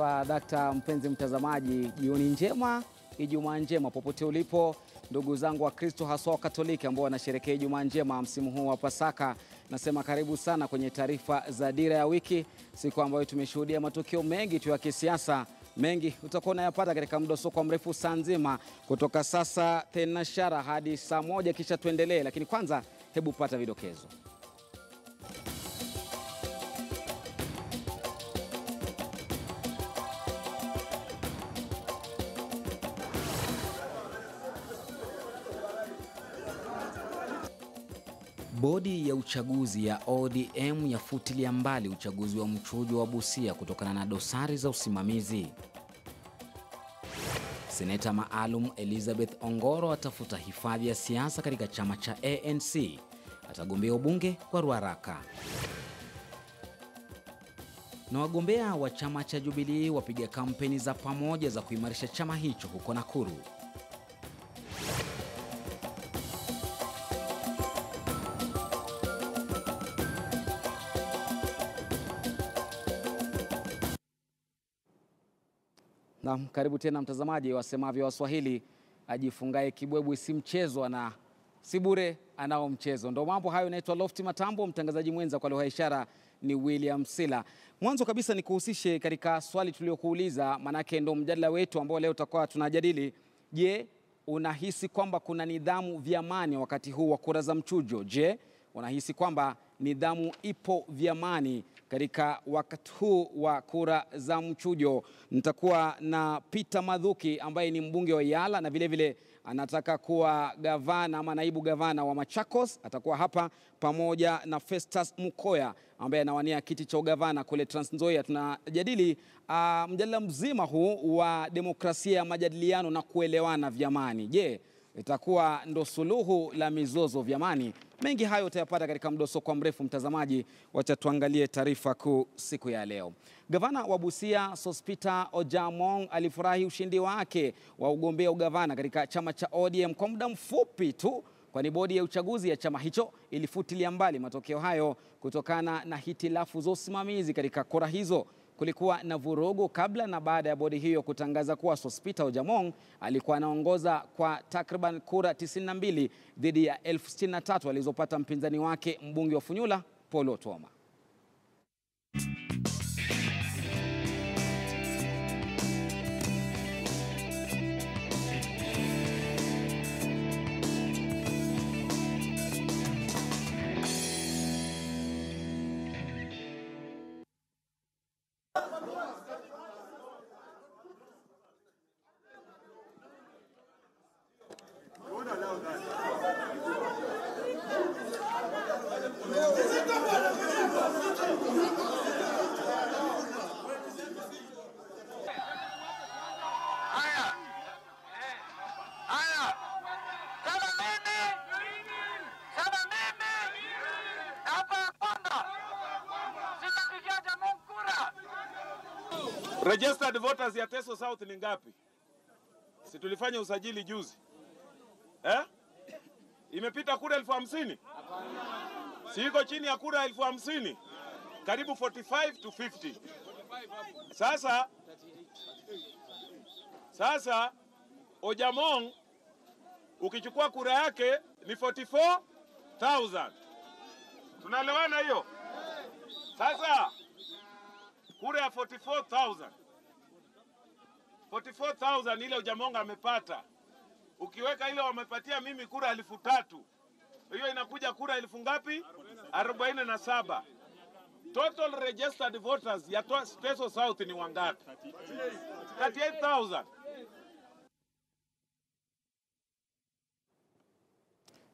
Dakta, mpenzi mtazamaji, jioni njema, Ijumaa njema popote ulipo. Ndugu zangu wa Kristo haswa Katoliki ambao wanasherehekea Ijumaa njema msimu huu wa Pasaka, nasema karibu sana kwenye taarifa za Dira ya Wiki, siku ambayo tumeshuhudia matukio mengi tu ya kisiasa. Mengi utakuwa unayapata katika mdosoko mrefu saa nzima kutoka sasa thenashara hadi saa 1, kisha tuendelee, lakini kwanza hebu pata vidokezo. Bodi ya uchaguzi ya ODM yafutilia mbali uchaguzi wa mchujo wa Busia kutokana na dosari za usimamizi. Seneta maalum Elizabeth Ongoro atafuta hifadhi ya siasa katika chama cha ANC. Atagombea ubunge kwa Ruaraka. Na wagombea wa chama cha Jubilee wapiga kampeni za pamoja za kuimarisha chama hicho huko Nakuru. Na karibu tena mtazamaji, wasemavyo Waswahili, ajifungaye kibwebwe si mchezo na si bure anao mchezo. Ndio mambo hayo. Naitwa Lofty Matambo, mtangazaji mwenza kwa lugha ya ishara ni William Sila. Mwanzo kabisa ni kuhusishe katika swali tuliokuuliza, manake ndo mjadala wetu ambao leo tutakuwa tunajadili. Je, unahisi kwamba kuna nidhamu vyamani wakati huu wa kura za mchujo? Je, unahisi kwamba nidhamu ipo vyamani katika wakati huu wa kura za mchujo? Nitakuwa na Peter Mathuki ambaye ni mbunge wa Yala na vile vile anataka kuwa gavana ama naibu gavana wa Machakos. Atakuwa hapa pamoja na Festus Mukoya ambaye anawania kiti cha ugavana kule Trans Nzoia. Tunajadili mjadala mzima huu wa demokrasia ya majadiliano na kuelewana vyamani. Je, itakuwa ndo suluhu la mizozo vyamani? Mengi hayo utayapata katika mdosoko mrefu mtazamaji. Wacha tuangalie taarifa kuu siku ya leo. Gavana wa Busia Sospeter Ojamong alifurahi ushindi wake wa ugombea ugavana katika chama cha ODM kwa muda mfupi tu, kwani bodi ya uchaguzi ya chama hicho ilifutilia mbali matokeo hayo kutokana na hitilafu za usimamizi katika kura hizo. Kulikuwa na vurugu kabla na baada ya bodi hiyo kutangaza kuwa Sospeter Ojamong alikuwa anaongoza kwa takriban kura 92 dhidi ya 63 alizopata mpinzani wake mbunge wa Funyula Paul Otuoma. Registered voters ya Teso South ni ngapi? Si tulifanya usajili juzi? Imepita kura 50,000? Si iko chini ya kura 50,000? Karibu 45 to 50. Sasa Ojamong ukichukua kura yake ni 44,000. Tunaelewana hiyo? Sasa kura ya 44,000 ile Ojamong amepata, ukiweka ile wamepatia mimi kura 3,000, hiyo inakuja kura 1000 ngapi? 47. Total registered voters ya Teso South ni wangapi? 38,000.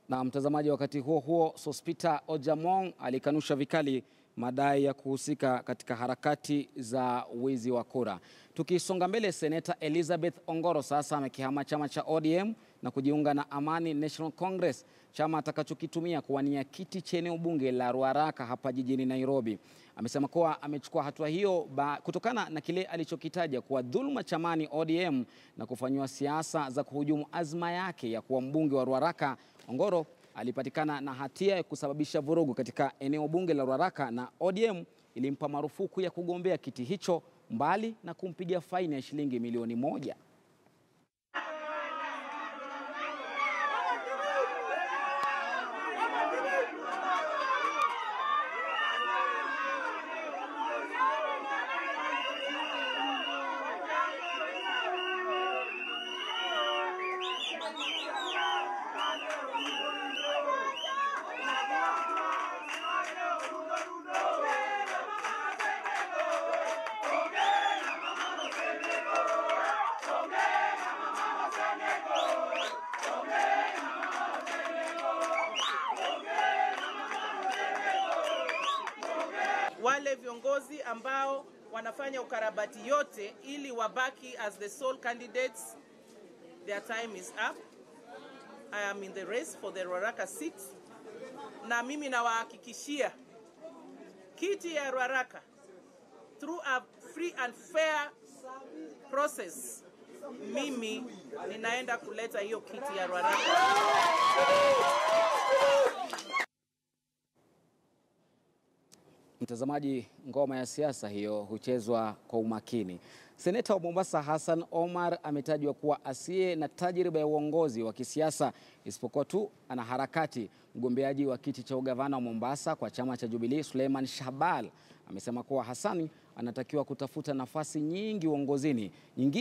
Na mtazamaji, wakati huo huo Sospeter Ojamong alikanusha vikali madai ya kuhusika katika harakati za wizi wa kura. Tukisonga mbele, Seneta Elizabeth Ongoro sasa amekihama chama cha ODM na kujiunga na Amani National Congress, chama atakachokitumia kuwania kiti cha eneo bunge la Ruaraka hapa jijini Nairobi. Amesema kuwa amechukua hatua hiyo kutokana na kile alichokitaja kuwa dhuluma chamani ODM na kufanywa siasa za kuhujumu azma yake ya kuwa mbunge wa Ruaraka. Ongoro alipatikana na hatia ya kusababisha vurugu katika eneo bunge la Ruaraka na ODM ilimpa marufuku ya kugombea kiti hicho mbali na kumpiga faini ya shilingi milioni 1. Wale viongozi ambao wanafanya ukarabati yote ili wabaki as the sole candidates, their time is up. I am in the race for the Ruaraka seat. Na mimi nawahakikishia kiti ya Ruaraka through a free and fair process, mimi ninaenda kuleta hiyo kiti ya Ruaraka. Mtazamaji, ngoma ya siasa hiyo huchezwa kwa umakini. Seneta wa Mombasa Hassan Omar ametajwa kuwa asiye na tajriba ya uongozi wa kisiasa isipokuwa tu ana harakati. Mgombeaji wa kiti cha ugavana wa Mombasa kwa chama cha Jubilee Suleiman Shahbal amesema kuwa Hassan anatakiwa kutafuta nafasi nyingine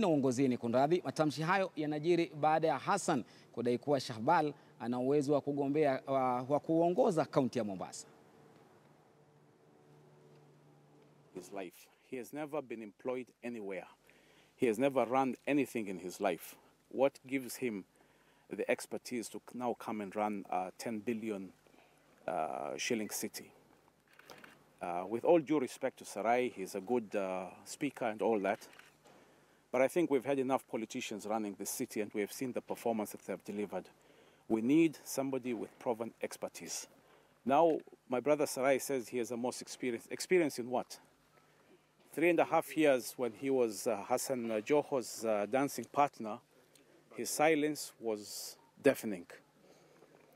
uongozini. Kunradhi, matamshi hayo yanajiri baada ya Hassan kudai kuwa Shahbal ana uwezo wa kugombea wa kuongoza kaunti ya Mombasa. His life. He has never been employed anywhere. He has never run anything in his life. What gives him the expertise to now come and run a 10 billion shilling city? With all due respect to Sarai, he's a good speaker and all that. But I think we've had enough politicians running this city and we have seen the performance that they have delivered. We need somebody with proven expertise. Now, my brother Sarai says he has the most experience. Experience in what? 3.5 years when he was Hassan Joho's dancing partner, his silence was deafening.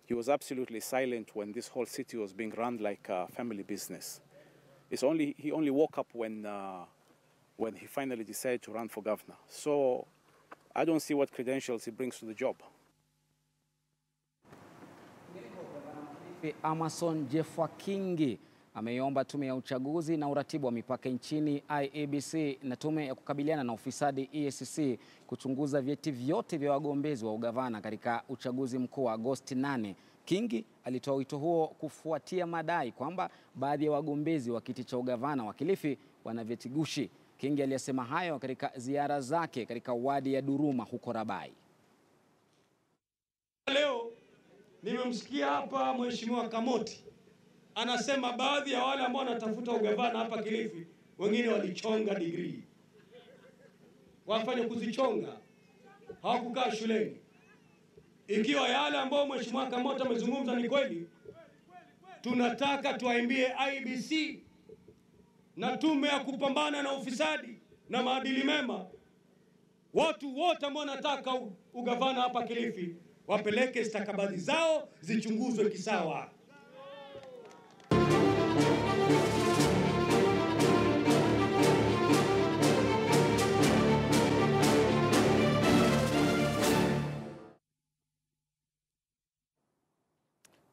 He was absolutely silent when this whole city was being run like a family business. He only woke up when he finally decided to run for governor. So I don't see what credentials he brings to the job. Amason Jeffwa Kingi ameiomba tume ya uchaguzi na uratibu wa mipaka nchini IEBC na tume ya kukabiliana na ufisadi EACC kuchunguza vyeti vyote vya wagombezi wa ugavana katika uchaguzi mkuu wa Agosti 8. Kingi alitoa wito huo kufuatia madai kwamba baadhi ya wagombezi wa kiti cha ugavana wa Kilifi wana vyeti gushi. Kingi aliyesema hayo katika ziara zake katika wadi ya Duruma huko Rabai. Leo nimemsikia hapa Mheshimiwa Kamoti anasema baadhi ya wale ambao wanatafuta ugavana hapa Kilifi wengine walichonga degree. Wafanye kuzichonga, hawakukaa shuleni. Ikiwa yale ambao Mheshimiwa Kamoti amezungumza ni kweli, tunataka tuaimbie IEBC na tume ya kupambana na ufisadi na maadili mema, watu wote ambao wanataka ugavana hapa Kilifi wapeleke stakabadhi zao zichunguzwe kisawa.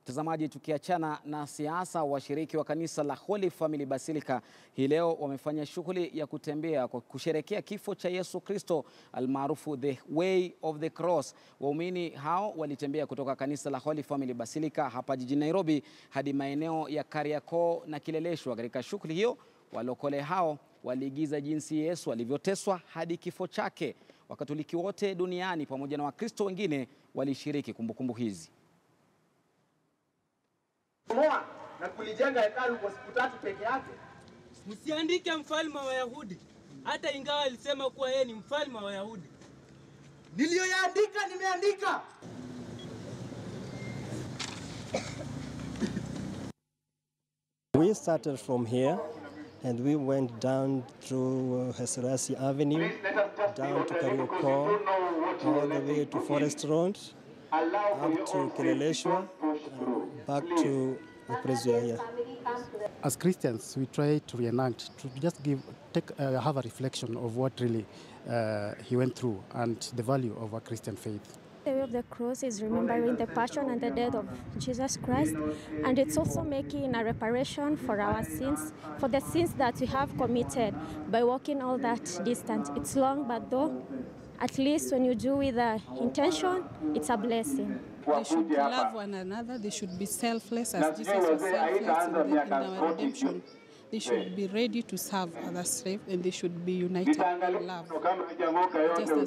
Mtazamaji, tukiachana na siasa, washiriki wa kanisa la Holy Family Basilica hii leo wamefanya shughuli ya kutembea kwa kusherehekea kifo cha Yesu Kristo almaarufu The Way of the Cross. Waumini hao walitembea kutoka kanisa la Holy Family Basilica hapa jijini Nairobi hadi maeneo ya Kariakoo na Kileleshwa. Katika shughuli hiyo, walokole hao waliigiza jinsi Yesu alivyoteswa hadi kifo chake. Wakatoliki wote duniani pamoja na Wakristo wengine walishiriki kumbukumbu hizi. Na kulijenga hekalu kwa siku 3 peke yake. Msiandike mfalme wa Wayahudi, hata ingawa alisema kuwa yeye ni mfalme wa Wayahudi. Niliyoyaandika nimeandika. We started from here and we went down through Heserasi Avenue, down to Kariakoo, all the way to Forest Road, up to Kileleshwa, back to the Presidio here. As Christians, we try to reenact, to just have a reflection of what really he went through and the value of our Christian faith. The way of the cross is remembering the passion and the death of Jesus Christ, and it's also making a reparation for our sins, for the sins that we have committed by walking all that distance. It's long, but though, at least when you do with the intention, it's a blessing. They should love one another. They should be selfless as Jesus was selfless in our redemption. They should be ready to serve other slaves, and they should be united in love. Just as